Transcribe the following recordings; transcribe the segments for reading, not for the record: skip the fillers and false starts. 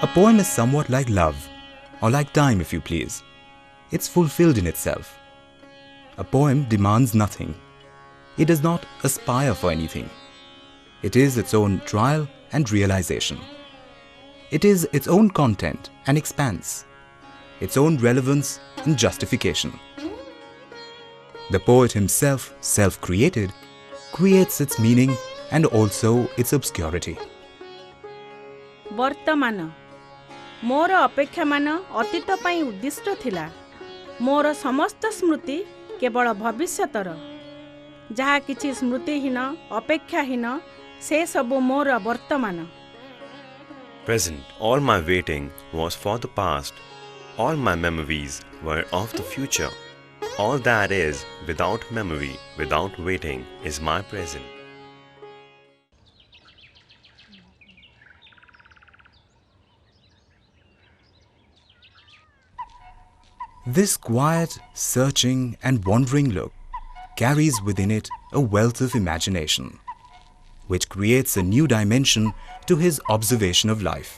A poem is somewhat like love, or like time if you please. It's fulfilled in itself. A poem demands nothing. It does not aspire for anything. It is its own trial and realization. It is its own content and expanse, its own relevance and justification. The poet himself, self-created, creates its meaning and also its obscurity. वर्तमान मोर अपेक्षा मान अतीत पई उद्दिष्ट थिला। मोर समस्त स्मृति केवल भविष्यतर। जहा किछि स्मृतिहीन अपेक्षाहीन से सबु मोर वर्तमान। Present, all my waiting was for the past. All my memories were of the future. All that is without memory, without waiting, is my present. This quiet, searching and wandering look carries within it a wealth of imagination, which creates a new dimension to his observation of life.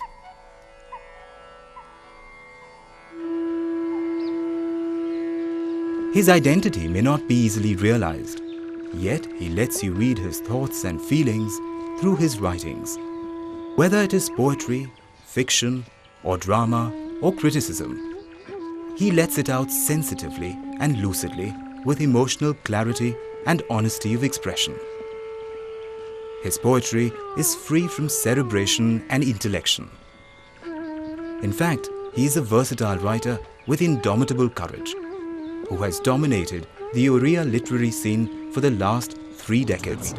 His identity may not be easily realized, yet he lets you read his thoughts and feelings through his writings. Whether it is poetry, fiction, or drama, or criticism, he lets it out sensitively and lucidly with emotional clarity and honesty of expression. His poetry is free from cerebration and intellection. In fact, he is a versatile writer with indomitable courage, who has dominated the Odia literary scene for the last 3 decades.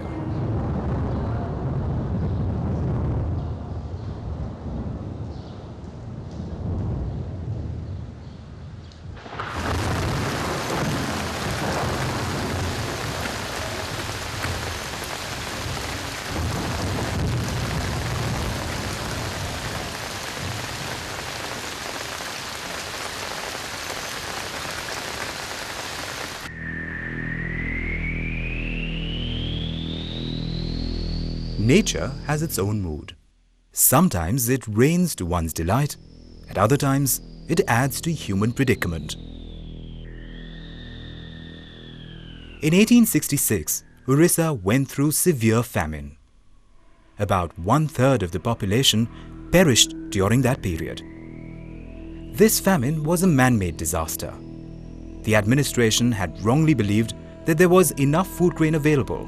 Nature has its own mood. Sometimes it rains to one's delight, at other times it adds to human predicament. In 1866, Orissa went through severe famine. About 1/3 of the population perished during that period. This famine was a man-made disaster. The administration had wrongly believed that there was enough food grain available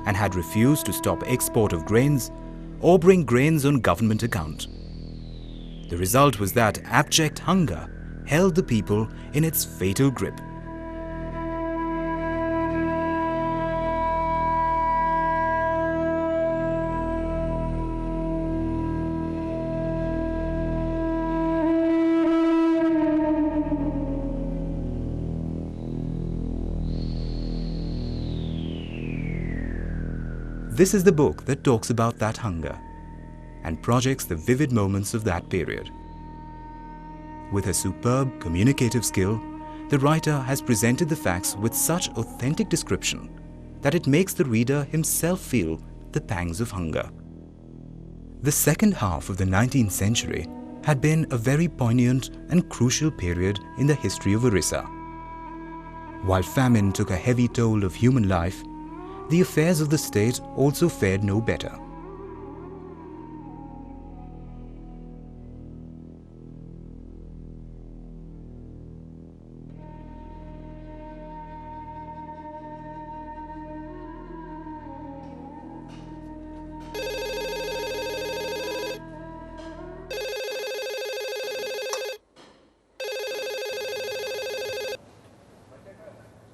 and had refused to stop export of grains or bring grains on government account. The result was that abject hunger held the people in its fatal grip. This is the book that talks about that hunger and projects the vivid moments of that period. With her superb communicative skill, the writer has presented the facts with such authentic description that it makes the reader himself feel the pangs of hunger. The second half of the 19th century had been a very poignant and crucial period in the history of Orissa. While famine took a heavy toll of human life, the affairs of the state also fared no better.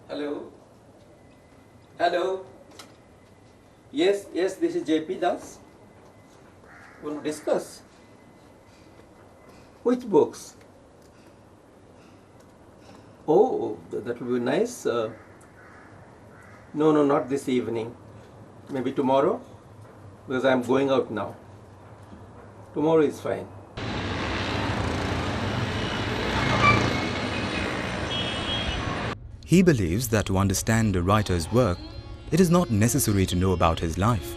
Hello? Hello? Yes, this is JP Das. Want to discuss? Which books? Oh, that will be nice. No, not this evening. Maybe tomorrow, because I am going out now. Tomorrow is fine. He believes that to understand a writer's work, it is not necessary to know about his life.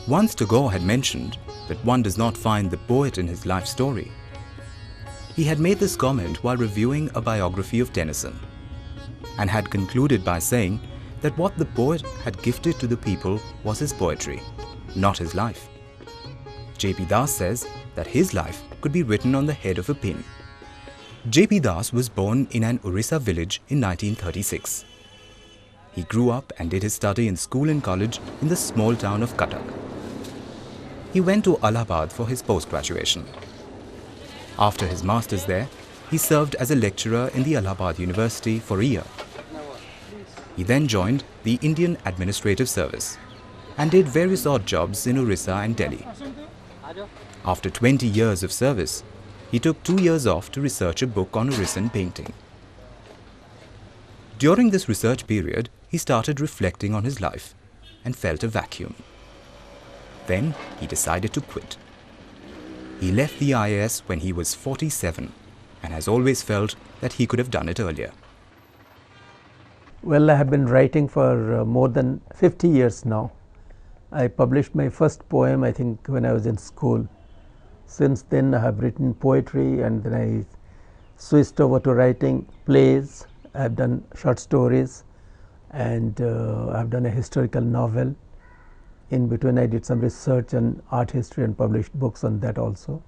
Once Tagore had mentioned, that one does not find the poet in his life story. He had made this comment while reviewing a biography of Tennyson, and had concluded by saying that what the poet had gifted to the people was his poetry, not his life. J.P. Das says that his life could be written on the head of a pin. J.P. Das was born in an Orissa village in 1936. He grew up and did his study in school and college in the small town of Cuttack. He went to Allahabad for his post-graduation. After his master's there, he served as a lecturer in the Allahabad University for a year. He then joined the Indian Administrative Service and did various odd jobs in Orissa and Delhi. After 20 years of service, he took 2 years off to research a book on Orissan painting. During this research period, he started reflecting on his life and felt a vacuum. Then he decided to quit. He left the IAS when he was 47 and has always felt that he could have done it earlier. Well, I have been writing for more than 50 years now. I published my first poem, I think, when I was in school. Since then, I have written poetry, and then I switched over to writing plays. I have done short stories, and I have done a historical novel. In between, I did some research on art history and published books on that also.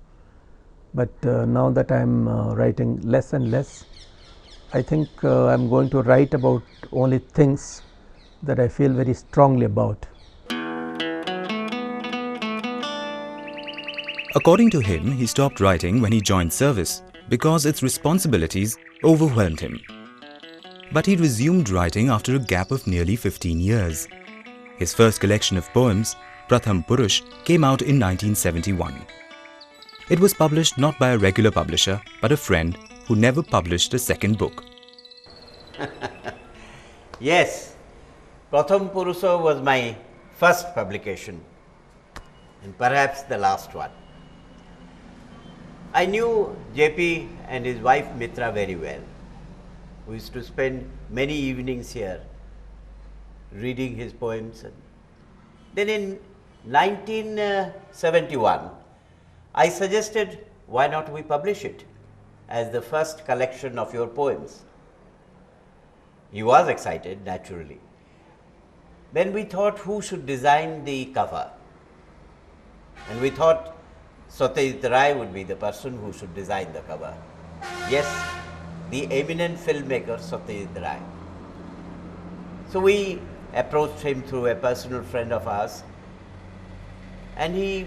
But now that I am writing less and less, I think I am going to write about only things that I feel very strongly about. According to him, he stopped writing when he joined service because its responsibilities overwhelmed him. But he resumed writing after a gap of nearly 15 years. His first collection of poems, Pratham Purush, came out in 1971. It was published not by a regular publisher, but a friend who never published a second book. Yes, Pratham Purusha was my first publication and perhaps the last one. I knew JP and his wife Mitra very well. We used to spend many evenings here reading his poems. Then in 1971, I suggested, why not we publish it as the first collection of your poems. He was excited, naturally. Then we thought who should design the cover, and we thought Satyajit Ray would be the person who should design the cover. Yes, the eminent filmmaker Satyajit Ray. So we approached him through a personal friend of ours, and he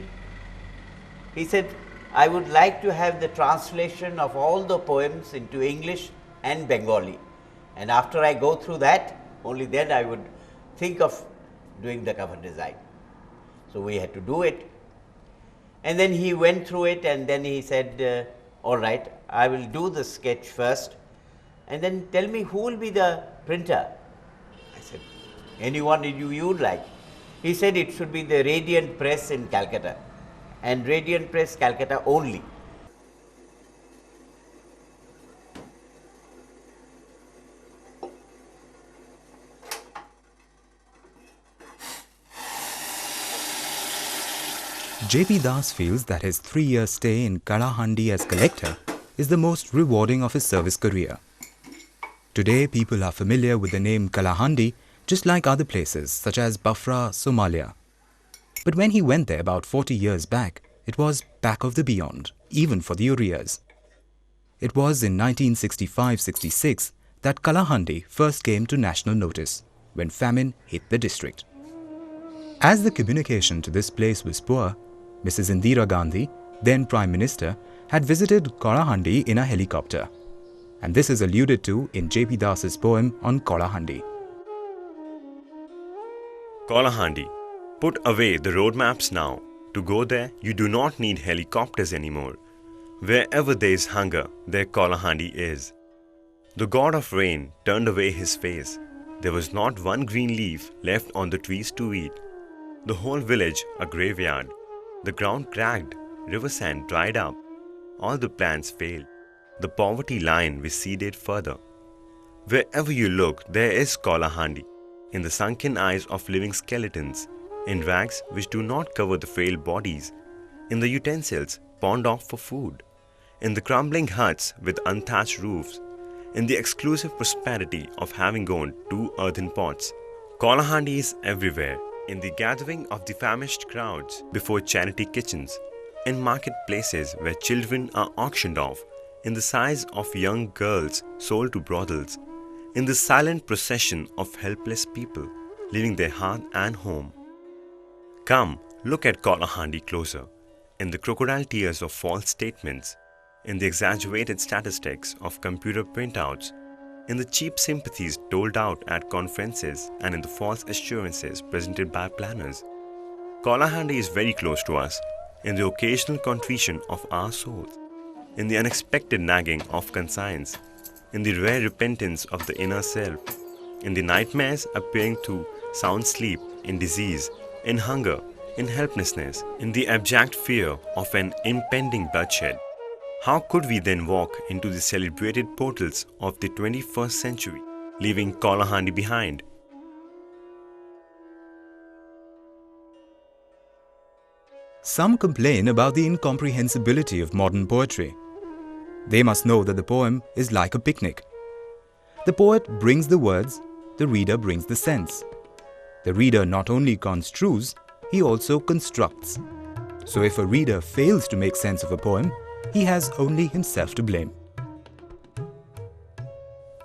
said, I would like to have the translation of all the poems into English and Bengali, and after I go through that, only then I would think of doing the cover design. So we had to do it, and then he went through it, and then he said, all right, I will do the sketch first, and then tell me who will be the printer. I said, anyone you would like. He said it should be the Radiant Press in Calcutta, and Radiant Press Calcutta only. J.P. Das feels that his 3-year stay in Kalahandi as collector is the most rewarding of his service career. Today, people are familiar with the name Kalahandi just like other places such as Bafra, Somalia. But when he went there about 40 years back, it was back of the beyond, even for the Oriyas. It was in 1965-66 that Kalahandi first came to national notice when famine hit the district. As the communication to this place was poor, Mrs. Indira Gandhi, then Prime Minister, had visited Kalahandi in a helicopter. And this is alluded to in J.P. Das's poem on Kalahandi. Kalahandi. Put away the road maps now. To go there, you do not need helicopters anymore. Wherever there is hunger, there Kalahandi is. The god of rain turned away his face. There was not one green leaf left on the trees to eat. The whole village a graveyard. The ground cracked, river sand dried up. All the plants failed. The poverty line receded further. Wherever you look, there is Kalahandi, in the sunken eyes of living skeletons, in rags which do not cover the frail bodies. in the utensils pawned off for food, in the crumbling huts with unthatched roofs, in the exclusive prosperity of having owned 2 earthen pots. Kalahandi is everywhere, in the gathering of the famished crowds before charity kitchens, in marketplaces where children are auctioned off, in the sighs of young girls sold to brothels, in the silent procession of helpless people leaving their hearth and home. Come, look at Kalahandi closer, in the crocodile tears of false statements, in the exaggerated statistics of computer printouts, in the cheap sympathies doled out at conferences, and in the false assurances presented by planners. Kalahandi is very close to us, in the occasional contrition of our souls, in the unexpected nagging of conscience, in the rare repentance of the inner self, in the nightmares appearing to sound sleep, in disease, in hunger, in helplessness, in the abject fear of an impending bloodshed. How could we then walk into the celebrated portals of the 21st century, leaving Kalahandi behind? Some complain about the incomprehensibility of modern poetry. They must know that the poem is like a picnic. The poet brings the words, the reader brings the sense. The reader not only construes, he also constructs. So if a reader fails to make sense of a poem, he has only himself to blame.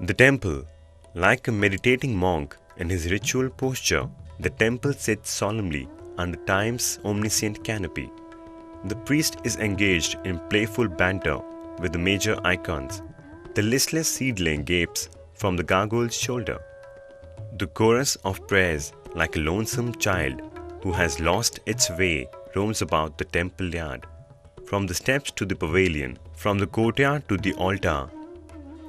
The temple, like a meditating monk in his ritual posture, the temple sits solemnly under time's omniscient canopy. The priest is engaged in playful banter with the major icons. The listless seedling gapes from the gargoyle's shoulder. The chorus of prayers, like a lonesome child who has lost its way, roams about the temple yard. From the steps to the pavilion, from the courtyard to the altar,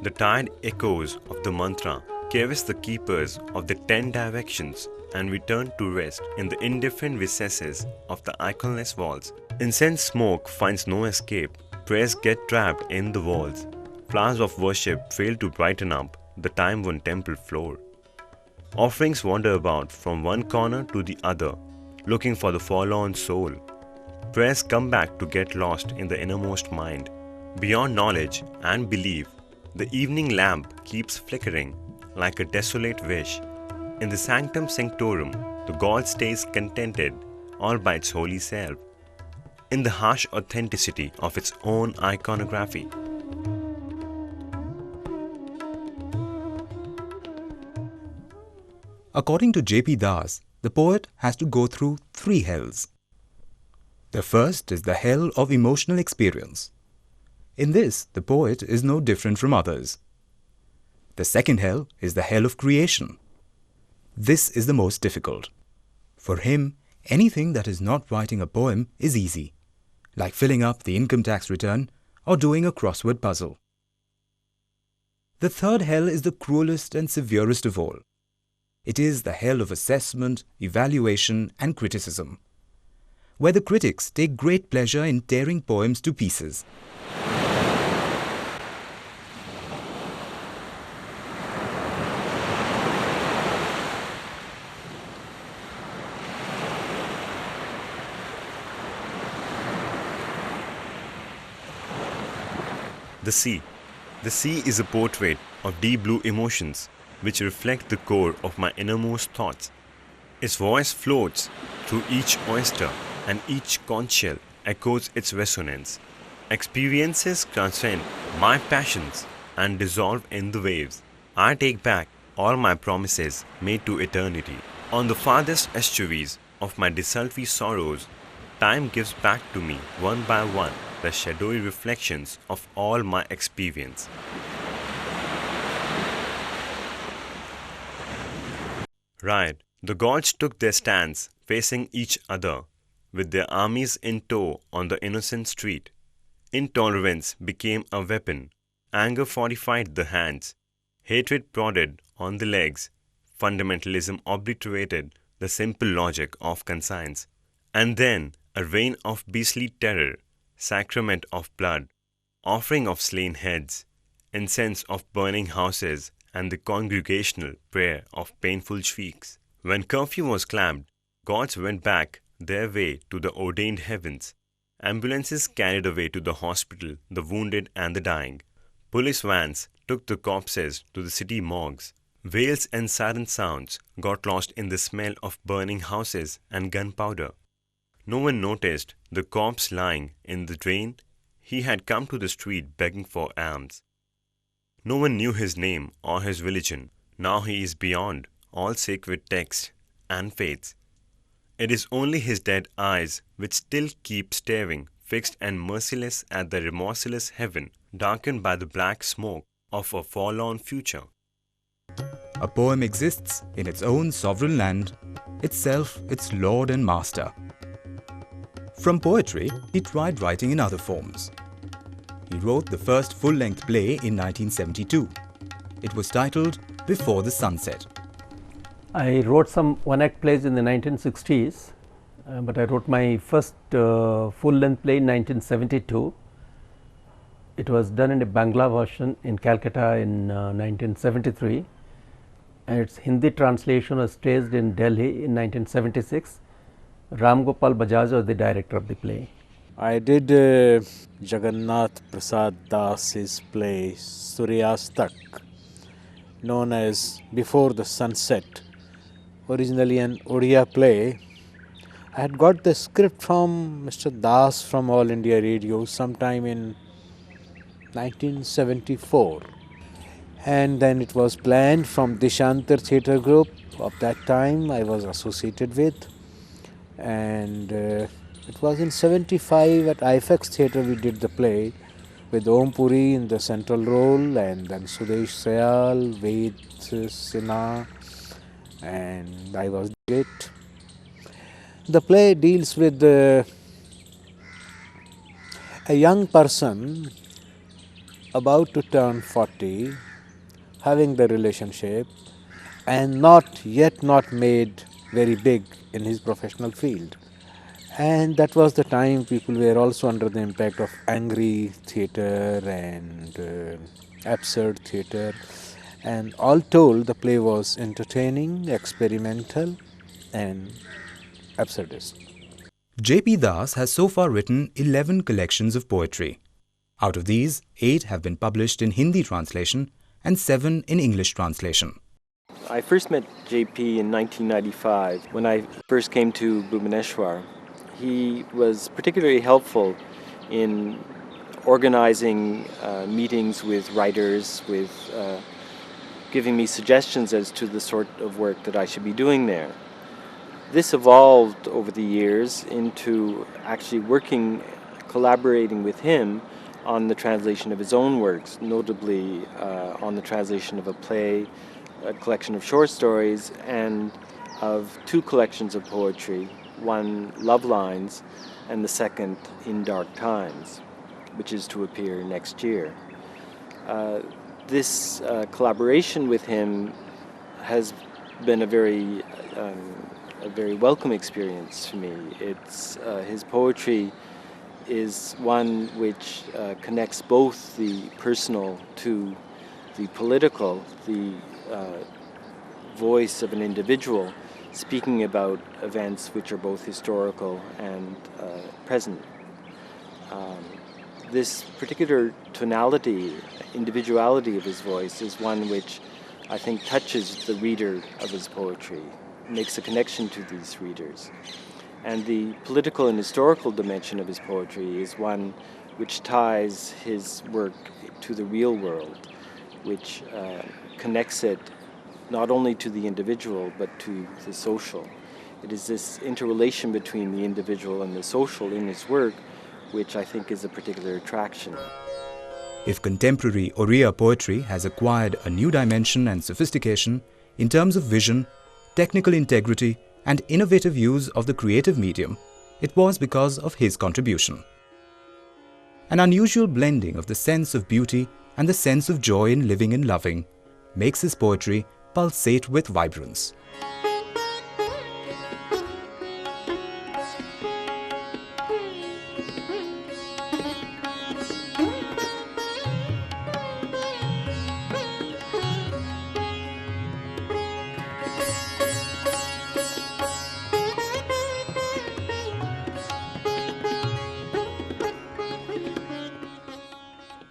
the tired echoes of the mantra caress the keepers of the 10 directions and return to rest in the indifferent recesses of the iconless walls. Incense smoke finds no escape, prayers get trapped in the walls. Flowers of worship fail to brighten up the time-worn temple floor. Offerings wander about from one corner to the other, looking for the forlorn soul. Prayers come back to get lost in the innermost mind. Beyond knowledge and belief, the evening lamp keeps flickering like a desolate wish. In the sanctum sanctorum, the God stays contented all by its holy self, in the harsh authenticity of its own iconography. According to J.P. Das, the poet has to go through 3 hells. The first is the hell of emotional experience. In this, the poet is no different from others. The second hell is the hell of creation. This is the most difficult. For him, anything that is not writing a poem is easy, like filling up the income tax return or doing a crossword puzzle. The third hell is the cruelest and severest of all. It is the hell of assessment, evaluation, and criticism, where the critics take great pleasure in tearing poems to pieces. The sea. The sea is a portrait of deep blue emotions which reflect the core of my innermost thoughts. Its voice floats through each oyster, and each conch shell echoes its resonance. Experiences transcend my passions and dissolve in the waves. I take back all my promises made to eternity. On the farthest estuaries of my desultory sorrows, time gives back to me one by one the shadowy reflections of all my experience. Right, the gods took their stands facing each other, with their armies in tow on the innocent street. Intolerance became a weapon, anger fortified the hands, hatred prodded on the legs, fundamentalism obliterated the simple logic of conscience. And then a reign of beastly terror, sacrament of blood, offering of slain heads, incense of burning houses, and the congregational prayer of painful shrieks. When curfew was clamped, gods went back their way to the ordained heavens, Ambulances carried away to the hospital the wounded and the dying. Police vans took the corpses to the city morgues. Wails and siren sounds got lost in the smell of burning houses and gunpowder. No one noticed the corpse lying in the drain. He had come to the street begging for alms. No one knew his name or his religion. Now he is beyond all sacred texts and faiths. It is only his dead eyes which still keep staring, fixed and merciless at the remorseless heaven, darkened by the black smoke of a forlorn future. A poem exists in its own sovereign land, itself its lord and master. From poetry, he tried writing in other forms. He wrote the first full-length play in 1972. It was titled Before the Sunset. I wrote some one-act plays in the 1960s, but I wrote my first full-length play in 1972. It was done in a Bangla version in Calcutta in 1973, and its Hindi translation was staged in Delhi in 1976. Ram Gopal Bajaj was the director of the play. I did Jagannath Prasad Das's play Suryastak, known as Before the Sunset, originally an Odia play. I had got the script from Mr. Das from All India Radio sometime in 1974, and then it was planned from Dishantar Theatre Group of that time I was associated with, and it was in 75 at IFX Theatre we did the play with Om Puri in the central role, and then Sudesh Sayal, Ved Sinha, and I was it. The play deals with a young person about to turn 40, having the relationship and not made very big in his professional field. And that was the time people were also under the impact of angry theatre and absurd theatre. And all told, the play was entertaining, experimental and absurdist. J.P. Das has so far written 11 collections of poetry. Out of these, 8 have been published in Hindi translation and 7 in English translation. I first met JP in 1995 when I first came to Bhubaneswar. He was particularly helpful in organizing meetings with writers, with giving me suggestions as to the sort of work that I should be doing there. This evolved over the years into actually collaborating with him on the translation of his own works, notably on the translation of a play, a collection of short stories, and of 2 collections of poetry, one Love Lines and the second In Dark Times, which is to appear next year. This collaboration with him has been a very welcome experience for me. His poetry is one which connects both the personal to the political, the voice of an individual speaking about events which are both historical and present. This particular tonality, individuality of his voice is one which I think touches the reader of his poetry, makes a connection to these readers. And the political and historical dimension of his poetry is one which ties his work to the real world, which connects it not only to the individual but to the social. It is this interrelation between the individual and the social in his work which I think is a particular attraction. If contemporary Oriya poetry has acquired a new dimension and sophistication in terms of vision, technical integrity and innovative use of the creative medium, it was because of his contribution. An unusual blending of the sense of beauty and the sense of joy in living and loving makes his poetry pulsate with vibrance.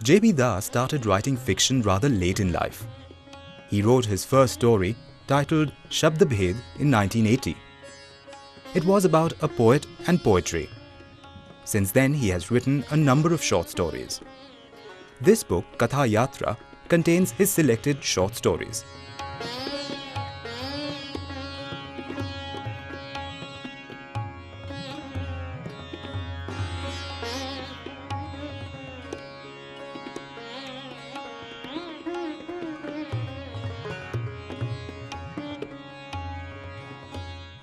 J.P. Das started writing fiction rather late in life. He wrote his first story, titled Shabdabhed, in 1980. It was about a poet and poetry. Since then, he has written a number of short stories. This book, Katha Yatra, contains his selected short stories.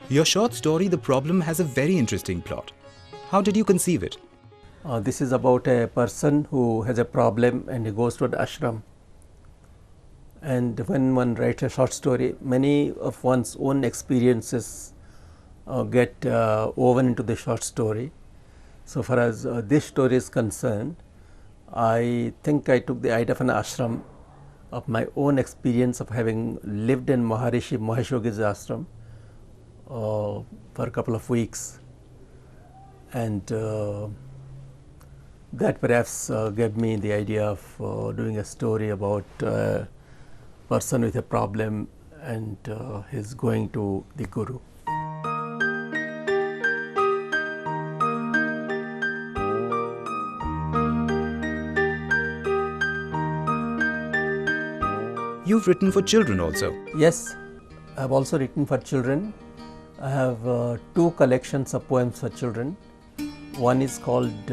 Your short story, The Problem, has a very interesting plot. How did you conceive it? This is about a person who has a problem and he goes to an ashram. And when one writes a short story, many of one's own experiences get woven into the short story. So far as this story is concerned, I think I took the idea of an ashram, of my own experience of having lived in Maharishi Mahesh Yogi's ashram for a couple of weeks, and that perhaps gave me the idea of doing a story about a person with a problem and his going to the Guru. You've written for children also. Yes, I have also written for children. I have two collections of poems for children. One is called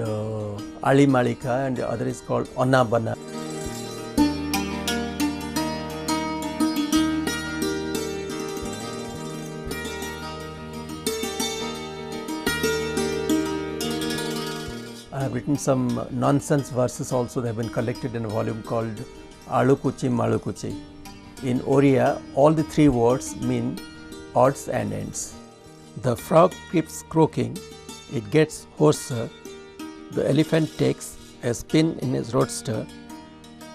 Ali Malika and the other is called Ona Bana. I have written some nonsense verses also. They have been collected in a volume called Alukuchi Malukuchi. In Odia, all the three words mean odds and ends. The frog keeps croaking, it gets hoarser. The elephant takes a spin in his roadster.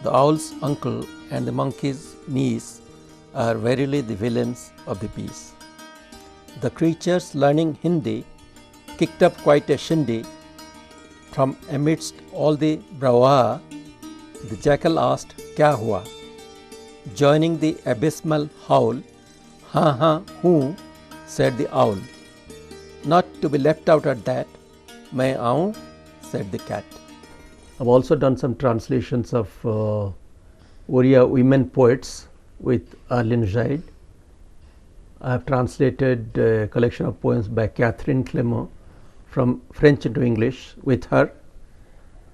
The owl's uncle and the monkey's niece are verily the villains of the piece. The creatures learning Hindi kicked up quite a shindy. From amidst all the brouhaha, the jackal asked, "Kya hua?" Joining the abysmal howl, "Ha ha, who?" said the owl. Not to be left out at that, "Main aun," said the cat. I've also done some translations of Odia women poets with Arlene Jaid. I have translated a collection of poems by Catherine Clement from French into English with her,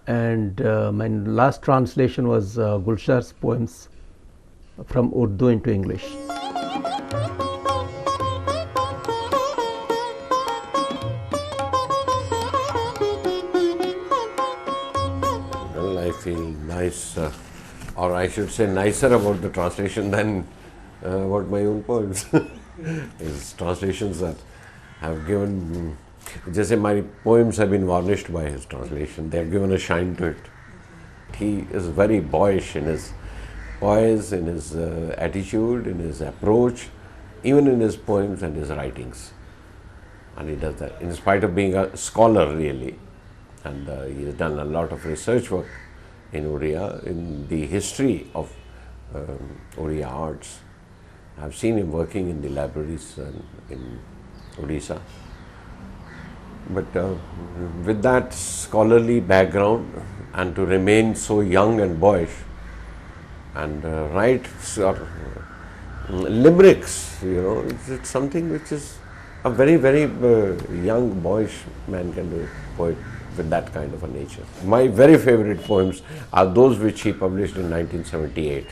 and my last translation was Gulshar's poems from Urdu into English. Well, I feel nice, or I should say nicer about the translation than about my own poems. His translations that have given, just say my poems have been varnished by his translation. They have given a shine to it. He is very boyish in his poise, in his attitude, in his approach, even in his poems and his writings. And he does that in spite of being a scholar really. And he has done a lot of research work in Odia, in the history of Odia arts. I've seen him working in the libraries in Odisha. But with that scholarly background and to remain so young and boyish and write limericks, you know, it's something which is a very, very young, boyish man can do it, poet with that kind of a nature. My very favorite poems are those which he published in 1978,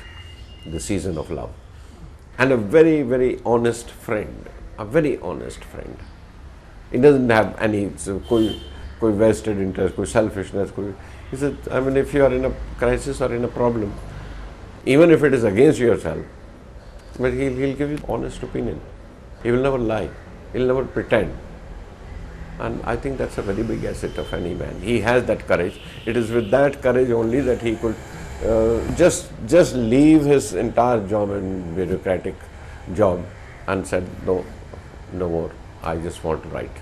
The Season of Love. And a very, very honest friend, a very honest friend. He doesn't have any koi vested interest, koi selfishness. He said, I mean, if you are in a crisis or in a problem, even if it is against yourself, but he'll give you honest opinion. He will never lie. He'll never pretend. And I think that's a very big asset of any man. He has that courage. It is with that courage only that he could just leave his entire job and bureaucratic job and said, no more, I just want to write.